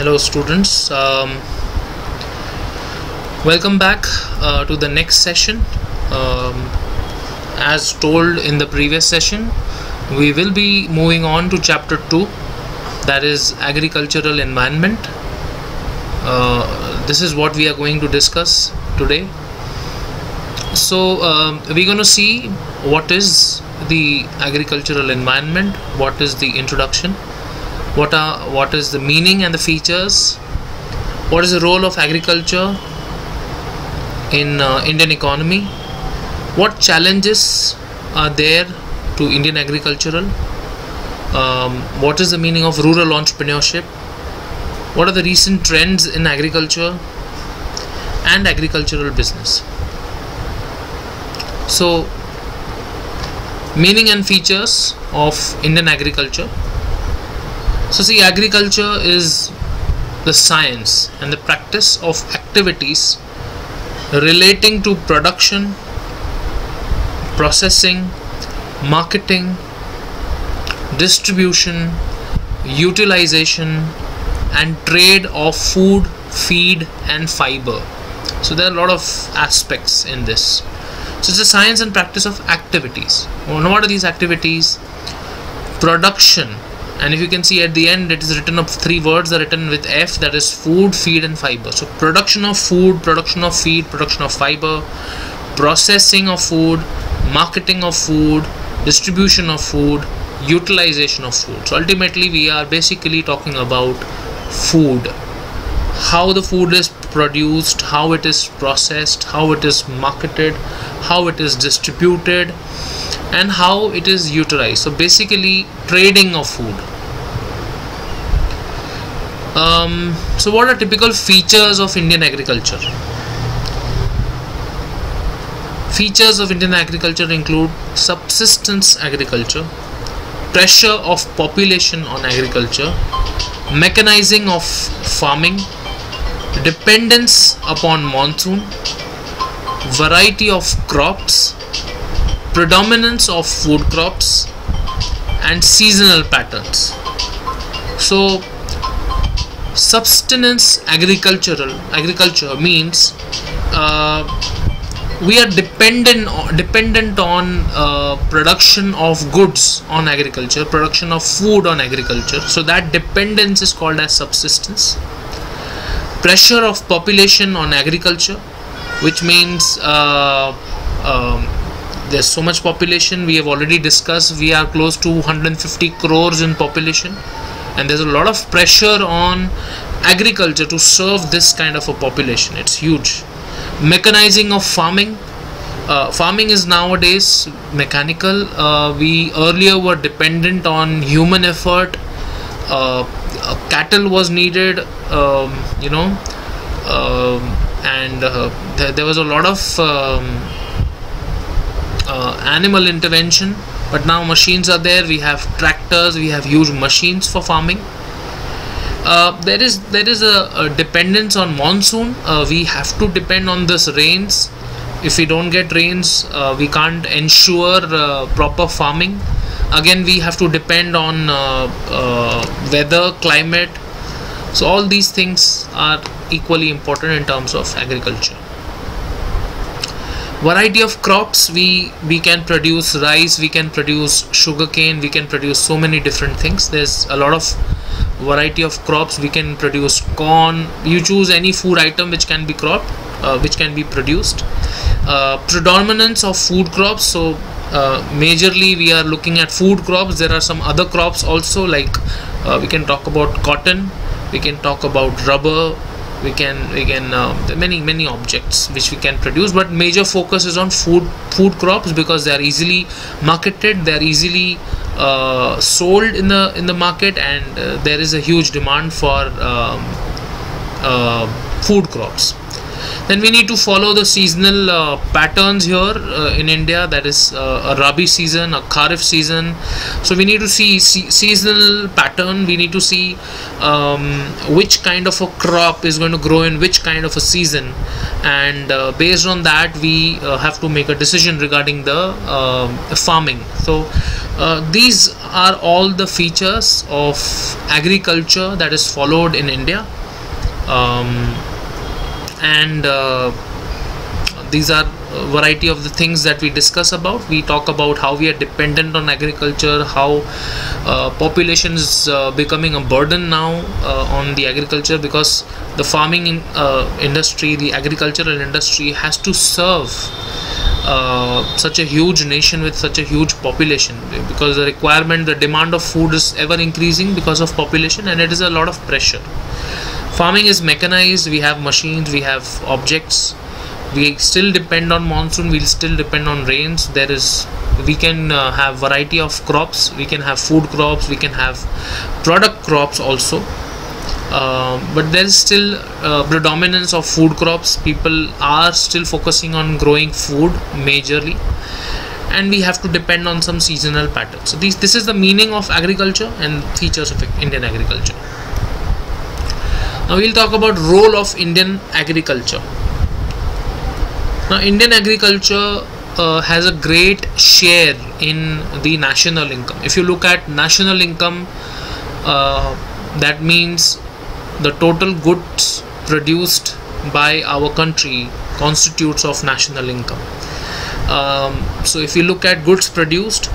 Hello students, welcome back to the next session. As told in the previous session, we will be moving on to chapter 2, that is agricultural environment. This is what we are going to discuss today. So we're going to see what is the agricultural environment, what is the introduction, what is the meaning and the features, what is the role of agriculture in Indian economy, what challenges are there to Indian agricultural, what is the meaning of rural entrepreneurship, what are the recent trends in agriculture and agricultural business. So meaning and features of Indian agriculture. So see, agriculture is the science and the practice of activities relating to production, processing, marketing, distribution, utilization and trade of food, feed and fiber. So there are a lot of aspects in this. So it's the science and practice of activities. Well, what are these activities? Production. And if you can see at the end, it is written up, 3 words are written with F, that is food, feed and fiber. So production of food, production of feed, production of fiber, processing of food, marketing of food, distribution of food, utilization of food. So ultimately we are basically talking about food, how the food is produced, how it is processed, how it is marketed, how it is distributed and how it is utilized. So basically trading of food. So what are typical features of Indian agriculture? Features of Indian agriculture include subsistence agriculture, pressure of population on agriculture, mechanizing of farming, dependence upon monsoon, variety of crops, predominance of food crops and seasonal patterns. So subsistence agriculture means we are dependent on production of goods on agriculture, production of food on agriculture. So that dependence is called as subsistence. Pressure of population on agriculture, which means there's so much population. We have already discussed we are close to 150 crores in population, and there's a lot of pressure on agriculture to serve this kind of a population. It's huge. Mechanizing of farming. Farming is nowadays mechanical. We earlier were dependent on human effort. Cattle was needed, and there was a lot of animal intervention, but now machines are there. We have tractors, we have huge machines for farming. There is a dependence on monsoon. We have to depend on this rains. If we don't get rains, we can't ensure proper farming. Again, we have to depend on weather, climate. So all these things are equally important in terms of agriculture. Variety of crops. We can produce rice, we can produce sugarcane, we can produce so many different things. There's a lot of variety of crops. We can produce corn. You choose any food item which can be cropped, which can be produced. Predominance of food crops. So majorly we are looking at food crops. There are some other crops also, like we can talk about cotton, we can talk about rubber, we can many objects which we can produce, but major focus is on food crops because they are easily marketed, they are easily sold in the market, and there is a huge demand for food crops. Then we need to follow the seasonal patterns here in India, that is a Rabi season, a Kharif season. So we need to see seasonal pattern. We need to see which kind of a crop is going to grow in which kind of a season, and based on that we have to make a decision regarding the farming. So these are all the features of agriculture that is followed in India, and these are a variety of the things that we discuss about. We talk about how we are dependent on agriculture, how population is becoming a burden now on the agriculture, because the farming industry, the agricultural industry has to serve such a huge nation with such a huge population, because the requirement, the demand of food is ever increasing because of population, and it is a lot of pressure. Farming is mechanized, we have machines, we have objects. We still depend on monsoon, we'll still depend on rains. We can have variety of crops, we can have food crops, we can have product crops also, but there is still predominance of food crops. People are still focusing on growing food majorly, and we have to depend on some seasonal patterns. So this is the meaning of agriculture and features of Indian agriculture. Now we'll talk about role of Indian agriculture. Now, Indian agriculture has a great share in the national income. If you look at national income, that means the total goods produced by our country constitutes of national income. So if you look at goods produced,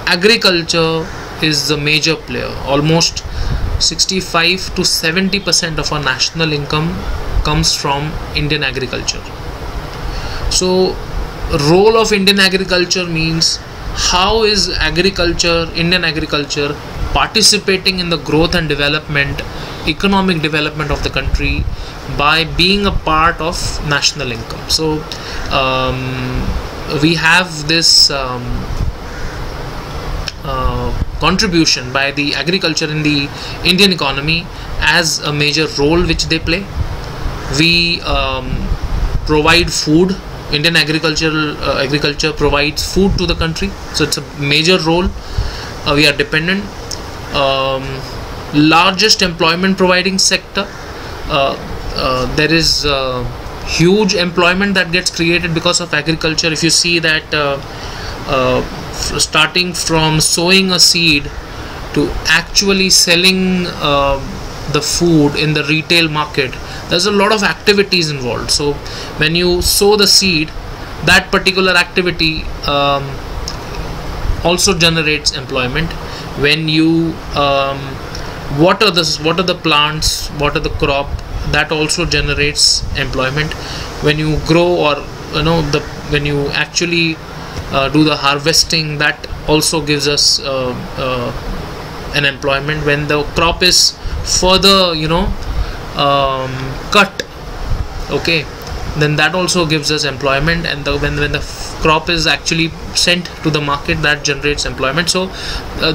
agriculture is the major player. Almost 65 to 70% of our national income comes from Indian agriculture. So role of Indian agriculture means how is Indian agriculture participating in the growth and development, economic development of the country by being a part of national income. So we have this contribution by the agriculture in the Indian economy as a major role which they play. We provide food. Indian agriculture provides food to the country, so it's a major role. We are dependent. Largest employment providing sector. There is huge employment that gets created because of agriculture. If you see that starting from sowing a seed to actually selling the food in the retail market, there's a lot of activities involved. So when you sow the seed, that particular activity also generates employment. When you water the plants, water the crop, that also generates employment. When you grow, or when you actually do the harvesting, that also gives us an employment. When the crop is further cut, okay, then that also gives us employment. And when the crop is actually sent to the market, that generates employment. So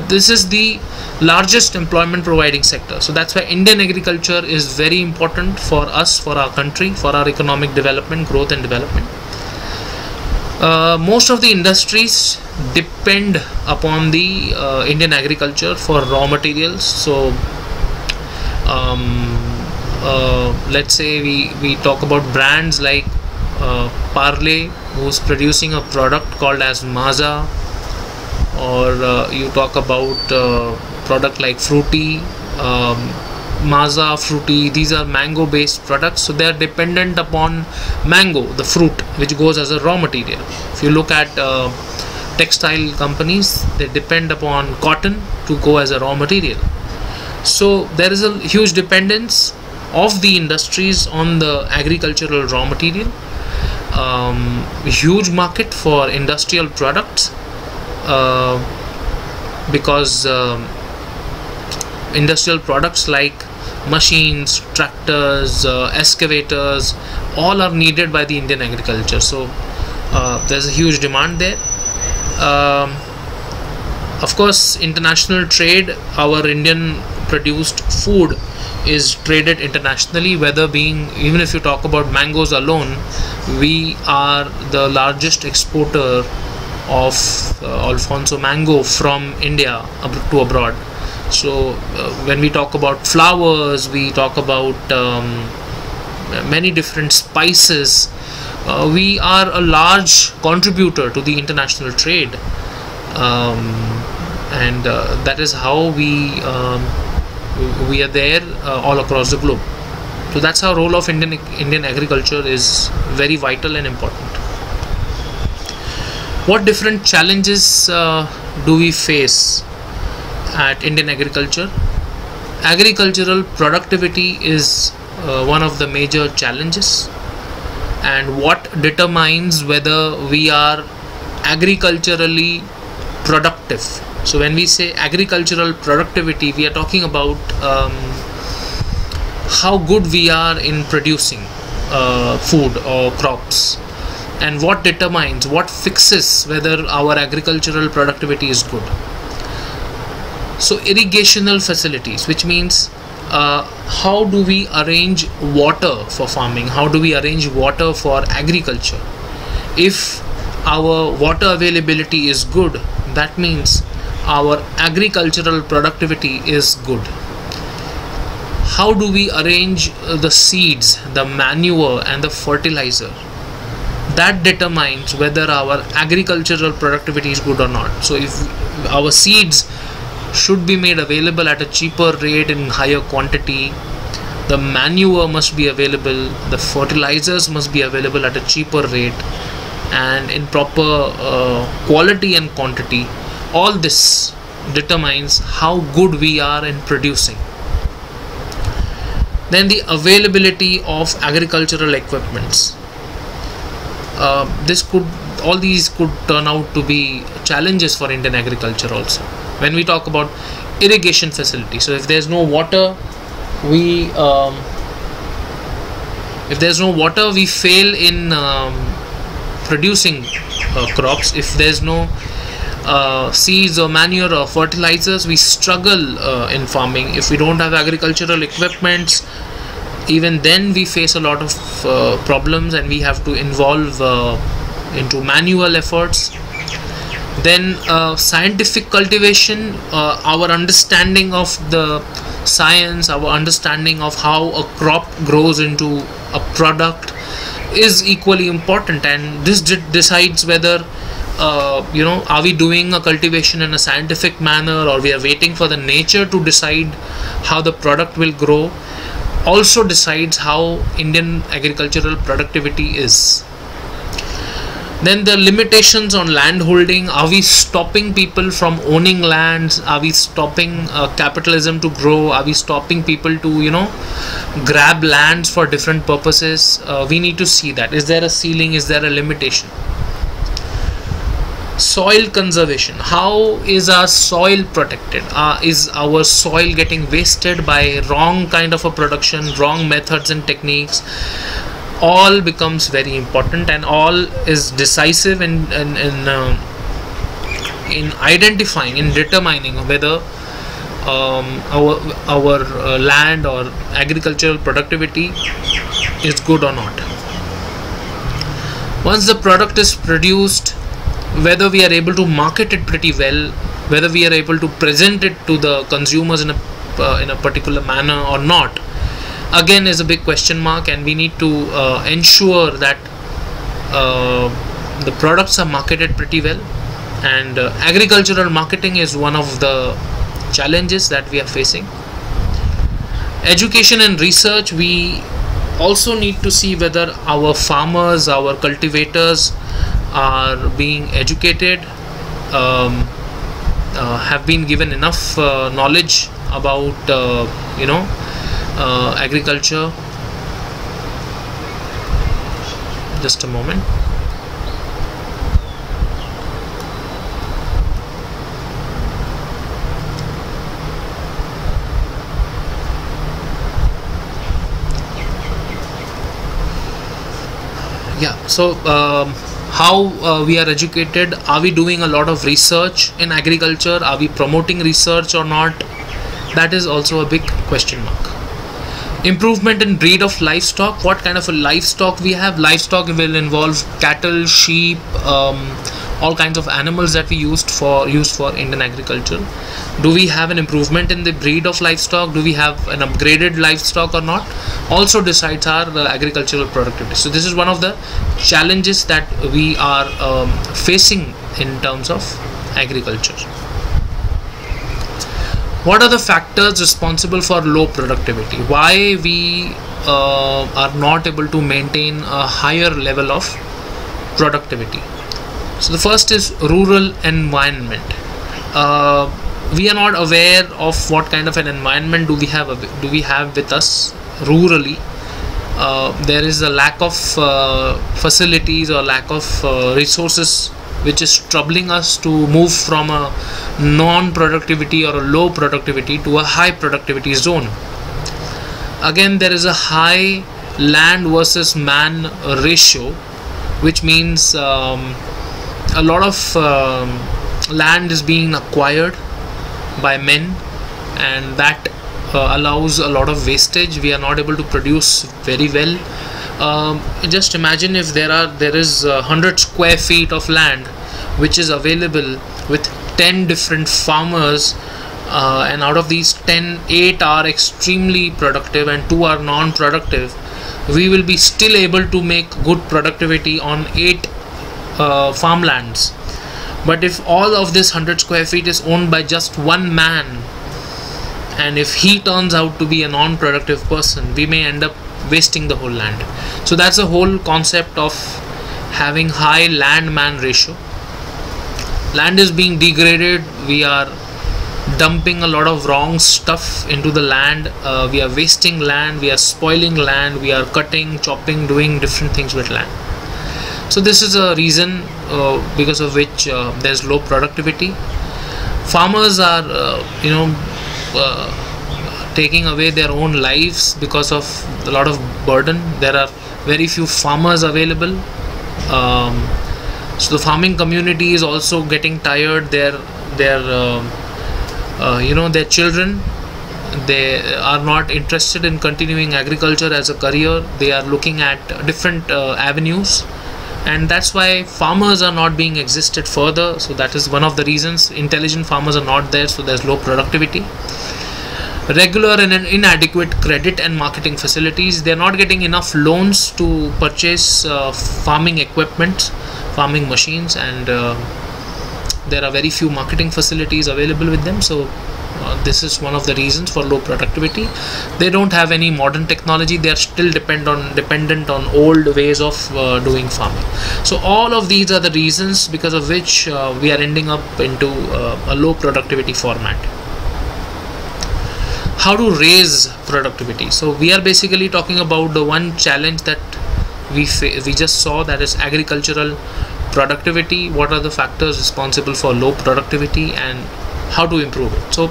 this is the largest employment providing sector. So that's why Indian agriculture is very important for us, for our country, for our economic development, growth and development. Most of the industries depend upon the Indian agriculture for raw materials. So let's say we talk about brands like Parle, who's producing a product called as Maaza, or you talk about product like Fruity, Maaza, Fruity. These are mango based products, so they are dependent upon mango, the fruit, which goes as a raw material. If you look at textile companies, they depend upon cotton to go as a raw material. So there is a huge dependence of the industries on the agricultural raw material. Huge market for industrial products, because industrial products like machines, tractors, excavators, all are needed by the Indian agriculture. So there's a huge demand there. Of course, international trade, our Indian produced food is traded internationally, even if you talk about mangoes alone, we are the largest exporter of Alfonso mango from India to abroad. So when we talk about flowers, we talk about many different spices. We are a large contributor to the international trade. and that is how we are there all across the globe. So that's how role of Indian agriculture is very vital and important. What different challenges do we face at Indian agriculture? Agricultural productivity is one of the major challenges, and what determines whether we are agriculturally productive. So when we say agricultural productivity, we are talking about how good we are in producing food or crops, and what determines, what fixes whether our agricultural productivity is good. So irrigational facilities, which means how do we arrange water for farming, how do we arrange water for agriculture. If our water availability is good, that means our agricultural productivity is good. How do we arrange the seeds, the manure and the fertilizer? That determines whether our agricultural productivity is good or not. So if our seeds should be made available at a cheaper rate in higher quantity, the manure must be available, the fertilizers must be available at a cheaper rate and in proper quality and quantity. All this determines how good we are in producing. Then the availability of agricultural equipments. All these could turn out to be challenges for Indian agriculture also. When we talk about irrigation facility, so if there's no water, we fail in producing crops. If there's no seeds or manure or fertilizers, we struggle in farming. If we don't have agricultural equipments, even then we face a lot of problems, and we have to involve into manual efforts. Then scientific cultivation, our understanding of the science, our understanding of how a crop grows into a product is equally important, and this decides whether are we doing a cultivation in a scientific manner, or we are waiting for the nature to decide how the product will grow. Also decides how Indian agricultural productivity is. Then the limitations on land holding. Are we stopping people from owning lands? Are we stopping capitalism to grow? Are we stopping people to grab lands for different purposes? We need to see that. Is there a ceiling? Is there a limitation? Soil conservation. How is our soil protected? Is our soil getting wasted by wrong kind of a production, wrong methods and techniques? All becomes very important, and all is decisive in identifying, in determining whether our land or agricultural productivity is good or not. Once the product is produced, whether we are able to market it pretty well, whether we are able to present it to the consumers in a particular manner or not, again is a big question mark, and we need to ensure that the products are marketed pretty well. And agricultural marketing is one of the challenges that we are facing. Education and research, we also need to see whether our farmers, our cultivators are being educated, have been given enough knowledge about agriculture. Just a moment. Yeah, so how we are educated. Are we doing a lot of research in agriculture? Are we promoting research or not? That is also a big question mark. Improvement in breed of livestock. What kind of a livestock we have? Livestock will involve cattle, sheep, all kinds of animals that we used for Indian agriculture. Do we have an improvement in the breed of livestock? Do we have an upgraded livestock or not? Also decides our agricultural productivity. So this is one of the challenges that we are facing in terms of agriculture. What are the factors responsible for low productivity? Why we are not able to maintain a higher level of productivity? So the first is rural environment. We are not aware of what kind of an environment do we have with us rurally. There is a lack of facilities or lack of resources, which is troubling us to move from a non-productivity or a low productivity to a high productivity zone. Again, there is a high land versus man ratio, which means a lot of land is being acquired by men, and that allows a lot of wastage. We are not able to produce very well. Just imagine if there is 100 square feet of land which is available with 10 different farmers, and out of these 10, 8 are extremely productive and 2 are non-productive. We will be still able to make good productivity on 8 farmlands. But if all of this 100 square feet is owned by just one man, and if he turns out to be a non-productive person, we may end up wasting the whole land. So that's the whole concept of having high land-man ratio. Land is being degraded. We are dumping a lot of wrong stuff into the land. We are wasting land. We are spoiling land. We are cutting, chopping, doing different things with land. So this is a reason because of which there's low productivity. Farmers are taking away their own lives because of a lot of burden. There are very few farmers available. So the farming community is also getting tired. Their children, they are not interested in continuing agriculture as a career. They are looking at different avenues, and that's why farmers are not being existed further. So that is one of the reasons. Intelligent farmers are not there, so there's low productivity. Regular and inadequate credit and marketing facilities. They're not getting enough loans to purchase farming equipment, farming machines, and there are very few marketing facilities available with them. So this is one of the reasons for low productivity. They don't have any modern technology. They are still dependent on old ways of doing farming. So all of these are the reasons because of which we are ending up into a low productivity format. How to raise productivity? So we are basically talking about the one challenge that we just saw, that is agricultural productivity. What are the factors responsible for low productivity and how to improve it? So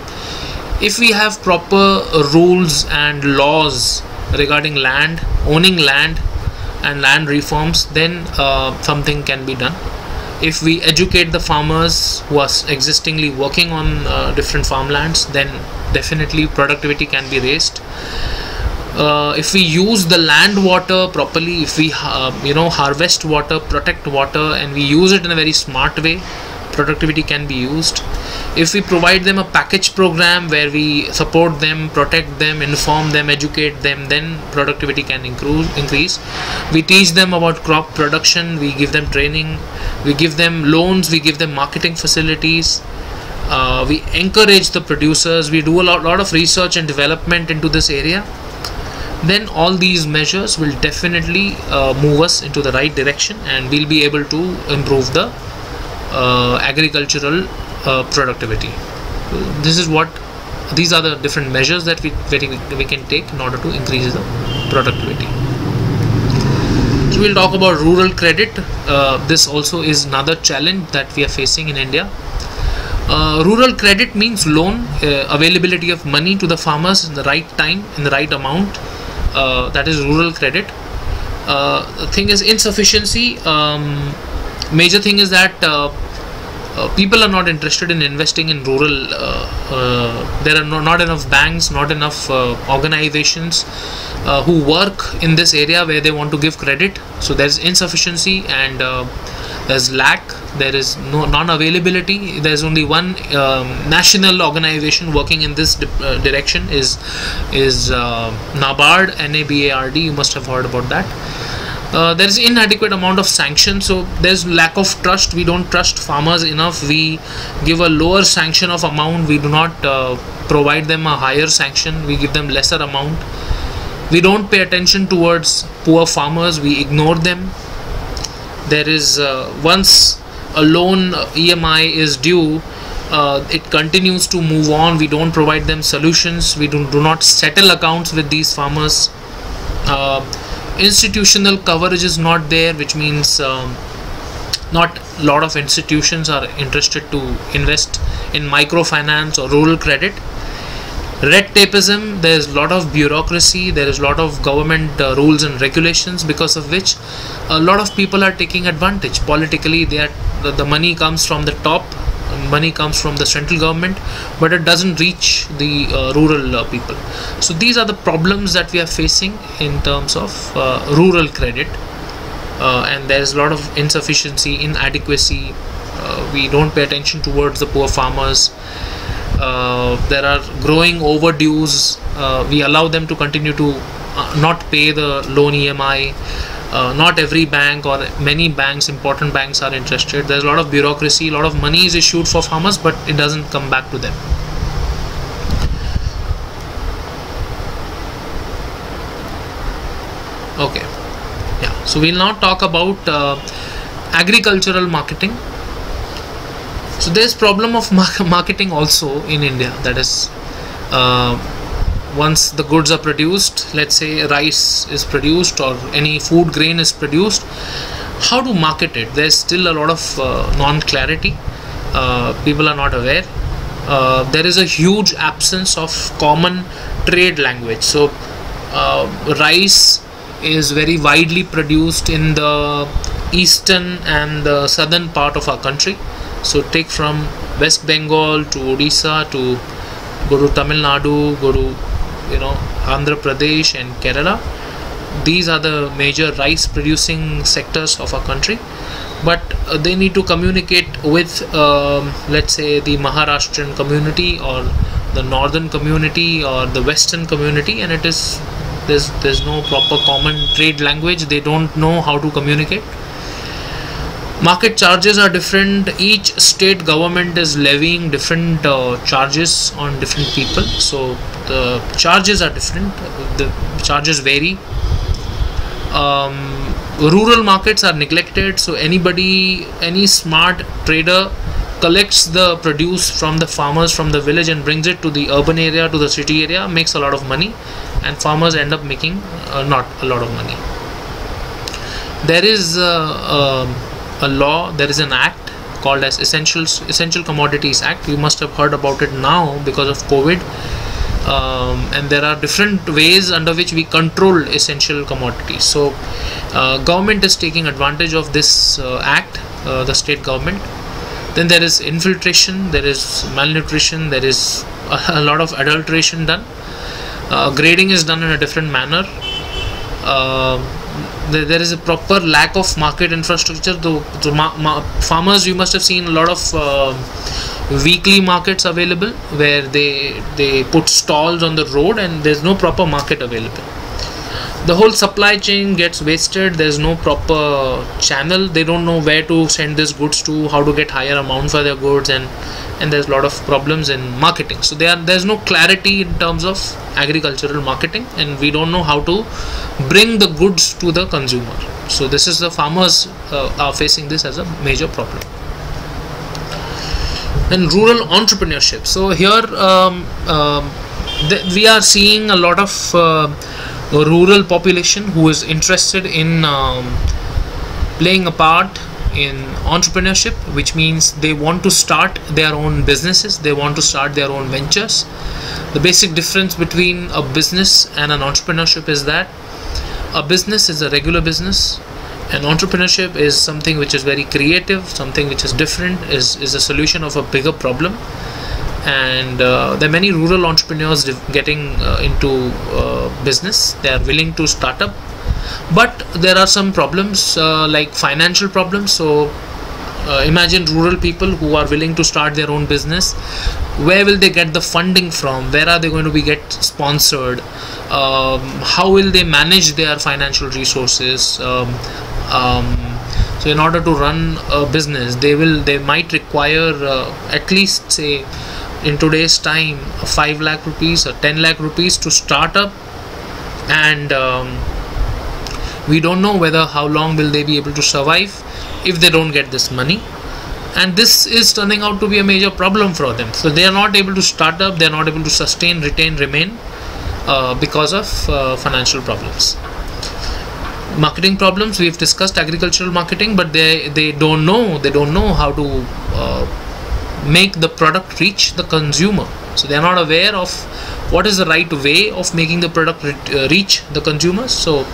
if we have proper rules and laws regarding land, owning land and land reforms, then something can be done. If we educate the farmers who are existingly working on different farmlands, then definitely productivity can be raised. If we use the land water properly, if we harvest water, protect water, and we use it in a very smart way, productivity can be used. If we provide them a package program where we support them, protect them, inform them, educate them, then productivity can increase. We teach them about crop production, we give them training, we give them loans, we give them marketing facilities, we encourage the producers, we do a lot of research and development into this area. Then all these measures will definitely move us into the right direction, and we'll be able to improve the agricultural productivity. These are the different measures that we can take in order to increase the productivity. So we'll talk about rural credit. This also is another challenge that we are facing in India. Rural credit means loan, availability of money to the farmers in the right time, in the right amount. That is rural credit. The thing is insufficiency. Major thing is that people are not interested in investing in rural. There are not enough banks, not enough organizations who work in this area where they want to give credit. So there's insufficiency and there's lack. There is non-availability. There's only one national organization working in this direction is NABARD, NABARD. You must have heard about that. There is inadequate amount of sanction, so there's lack of trust. We don't trust farmers enough. We give a lower sanction of amount. We do not provide them a higher sanction, we give them lesser amount. We don't pay attention towards poor farmers, we ignore them. There is once a loan EMI is due, it continues to move on. We don't provide them solutions, we do not settle accounts with these farmers. Institutional coverage is not there, which means not a lot of institutions are interested to invest in microfinance or rural credit. Red tapeism, there is a lot of bureaucracy, there is a lot of government rules and regulations, because of which a lot of people are taking advantage politically. The money comes from the top, money comes from the central government, but it doesn't reach the rural people. So these are the problems that we are facing in terms of rural credit, and there is a lot of insufficiency, inadequacy. We don't pay attention towards the poor farmers. There are growing overdues. We allow them to continue to not pay the loan EMI. Not every bank or many banks, important banks, are interested. There's a lot of bureaucracy, a lot of money is issued for farmers, but it doesn't come back to them. Okay, yeah, so we'll now talk about agricultural marketing. So there's problem of marketing also in India. That is, once the goods are produced, let's say rice is produced or any food grain is produced, how to market it? There's still a lot of non-clarity. People are not aware. There is a huge absence of common trade language. So rice is very widely produced in the eastern and the southern part of our country. So take from West Bengal to Odisha, to go to Tamil Nadu, go to Andhra Pradesh and Kerala. These are the major rice producing sectors of our country, but they need to communicate with let's say the Maharashtrian community or the northern community or the western community, and there's no proper common trade language. They don't know how to communicate. Market charges are different. Each state government is levying different charges on different people, so the charges are different. The charges vary. Rural markets are neglected, so any smart trader collects the produce from the farmers from the village and brings it to the urban area, to the city area, makes a lot of money, and farmers end up making not a lot of money. There is a law, there is an act called as Essential Commodities Act. You must have heard about it now because of COVID, and there are different ways under which we control essential commodities. So government is taking advantage of this act, the state government. Then there is infiltration, there is malnutrition, there is a lot of adulteration done. Grading is done in a different manner. There is a proper lack of market infrastructure. Farmers, you must have seen a lot of weekly markets available where they put stalls on the road and there's no proper market available. The whole supply chain gets wasted. There's no proper channel. They don't know where to send these goods to, how to get higher amount for their goods, and there's a lot of problems in marketing. So there's no clarity in terms of agricultural marketing, and we don't know how to bring the goods to the consumer. So this is the farmers are facing this as a major problem. Then rural entrepreneurship. So here we are seeing a lot of rural population who is interested in playing a part in entrepreneurship, which means they want to start their own businesses, they want to start their own ventures. The basic difference between a business and an entrepreneurship is that a business is a regular business, and entrepreneurship is something which is very creative, something which is different, is a solution of a bigger problem. And there are many rural entrepreneurs getting into business. They are willing to start up, but there are some problems like financial problems. So imagine rural people who are willing to start their own business. Where will they get the funding from? Where are they going to get sponsored? How will they manage their financial resources? So in order to run a business, they might require at least say in today's time 5 lakh rupees or 10 lakh rupees to start up, and we don't know whether how long will they be able to survive if they don't get this money. And this is turning out to be a major problem for them. So they are not able to start up, they are not able to sustain, retain, remain because of financial problems. Marketing problems, we've discussed agricultural marketing, but they don't know how to make the product reach the consumer. So they are not aware of what is the right way of making the product reach the consumers. So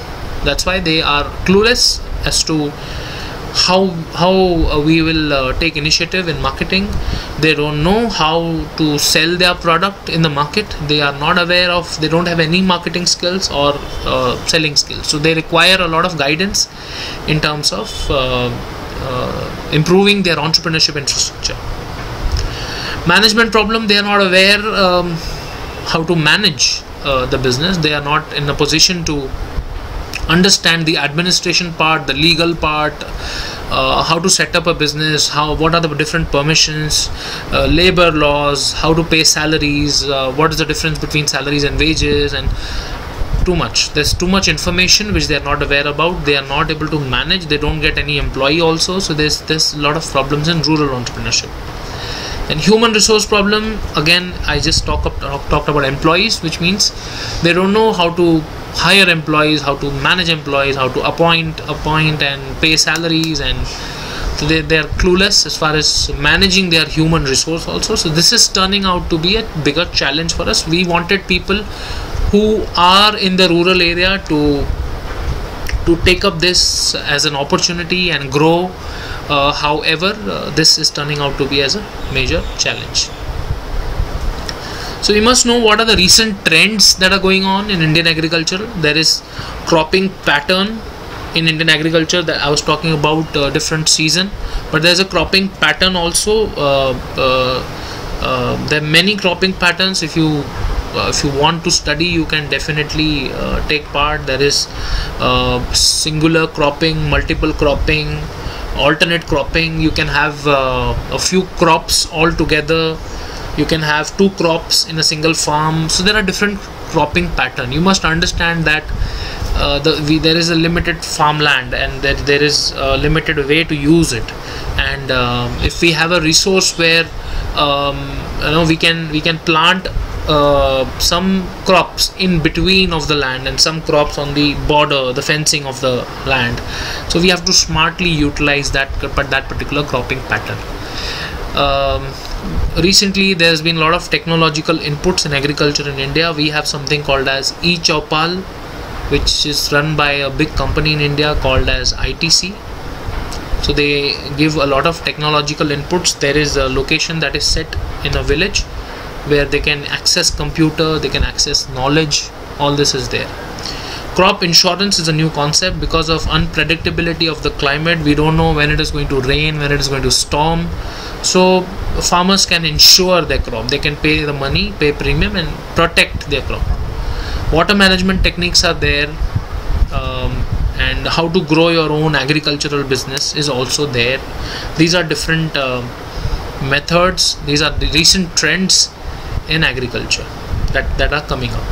that's why they are clueless as to how we will take initiative in marketing. They don't know how to sell their product in the market. They are not aware of, they don't have any marketing skills or selling skills. So they require a lot of guidance in terms of improving their entrepreneurship infrastructure. Management problem, they are not aware how to manage the business. They are not in a position to understand the administration part, the legal part, how to set up a business, what are the different permissions, labor laws, how to pay salaries, what is the difference between salaries and wages, and there's too much information which they are not aware about. They are not able to manage, they don't get any employee also. So there's a lot of problems in rural entrepreneurship. And human resource problem, again I just talked about employees, which means they don't know how to hire employees, how to manage employees, how to appoint and pay salaries, and so they are clueless as far as managing their human resource also. So this is turning out to be a bigger challenge for us. We wanted people who are in the rural area to take up this as an opportunity and grow. However, this is turning out to be as a major challenge. So we must know what are the recent trends that are going on in Indian agriculture. There is cropping pattern in Indian agriculture that I was talking about, different season, but there's a cropping pattern also. There are many cropping patterns. If you want to study, you can definitely take part. There is singular cropping, multiple cropping, alternate cropping. You can have a few crops all together. You can have 2 crops in a single farm. So there are different cropping pattern. You must understand that there is a limited farmland, and that there is a limited way to use it. And if we have a resource where we can plant some crops in between of the land and some crops on the border, the fencing of the land. So we have to smartly utilize that particular cropping pattern. Recently there's been a lot of technological inputs in agriculture in India. We have something called as e-Chaupal, which is run by a big company in India called as ITC. So they give a lot of technological inputs. There is a location that is set in a village where they can access computer, they can access knowledge. All this is there. Crop insurance is a new concept because of unpredictability of the climate. We don't know when it is going to rain, when it is going to storm. So farmers can insure their crop. They can pay the money, pay premium, and protect their crop. Water management techniques are there, and how to grow your own agricultural business is also there. These are different methods. These are the recent trends in agriculture that are coming up.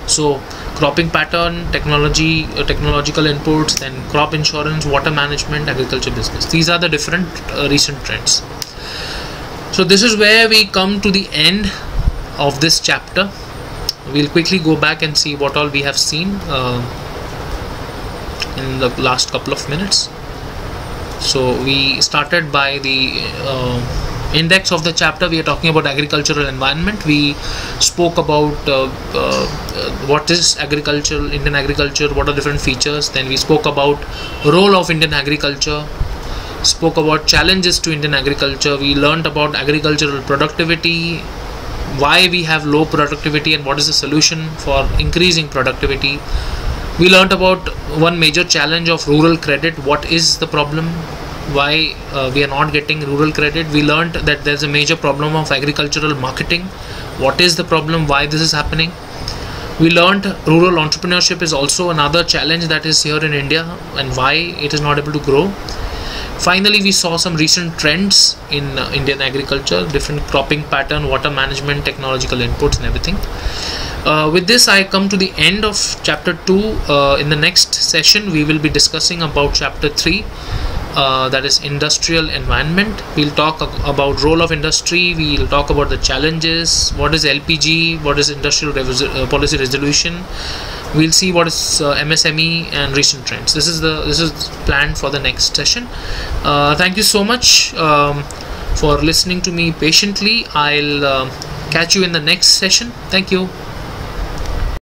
So cropping pattern, technological inputs, then crop insurance, water management, agriculture business. These are the different recent trends. So this is where we come to the end of this chapter. We'll quickly go back and see what all we have seen in the last couple of minutes. So we started by the index of the chapter. We are talking about agricultural environment. We spoke about what is agriculture, Indian agriculture, what are different features. Then we spoke about role of Indian agriculture, spoke about challenges to Indian agriculture. We learned about agricultural productivity, why we have low productivity and what is the solution for increasing productivity. We learned about one major challenge of rural credit. What is the problem? Why we are not getting rural credit? We learned that there's a major problem of agricultural marketing. What is the problem? Why this is happening? We learned rural entrepreneurship is also another challenge that is here in India and why it is not able to grow. Finally, we saw some recent trends in Indian agriculture, different cropping pattern, water management, technological inputs and everything. With this, I come to the end of chapter 2. In the next session, we will be discussing about chapter 3, that is industrial environment. We'll talk about role of industry. We'll talk about the challenges, what is LPG, what is industrial policy resolution. We'll see what is MSME and recent trends. This is planned for the next session. Thank you so much for listening to me patiently. I'll catch you in the next session. Thank you.